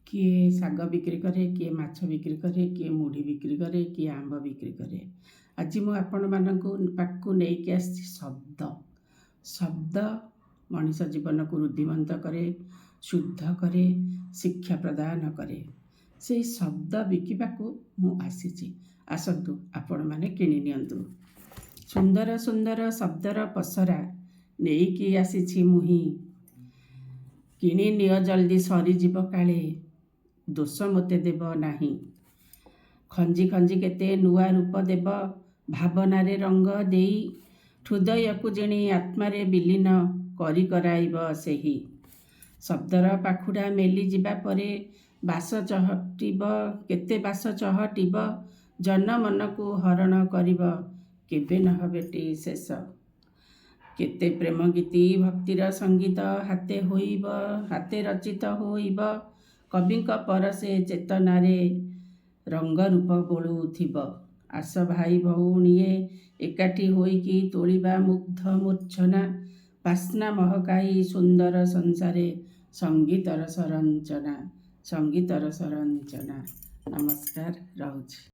किए शाग बिक्री करे, किए माछ बिक्री करे, किए मुढ़ी बिक्री करे, किए आंब बिक्री करे। आज मु आपण मानकु पाखु नेइकी आसी शब्द। शब्द मनीष जीवन को रुद्धिमंत करे, शुद्ध करे, शिक्षा प्रदान करे। से शब्द बिकिबाकू मु आसीची। आसतु आपण माने किणी नियंतु। सुंदर सुंदर शब्दर पसरा नेइकी आसीची मुही। किणी नियो जल्दी सरीजिब काले, दोष मते देव नाही। खंजी खंजी केते नुआ रूप देव, भावनारे रंग देई। हृदय को जिणी आत्मारे विलीन करी कराइब सेही। शब्दर पाखुड़ा मेली जिबा परे बास चहटिब, केते बास चहटिब। जन मन को हरण करिब, केबे न हबेटी शेष। केते प्रेम गीति भक्तिर संगीत हाते होइब, हाते रचित होइब। कविंक परसे चेतनारे रंग रूप बोलुथिब। आस भाई भौणीए एकाठी होइकी तोलिबा मुग्ध मूर्छना। बास्ना महकाई सुंदर संसारे संगीतर सरंचना, संगीतर सरंचना। नमस्कार, रहुछि।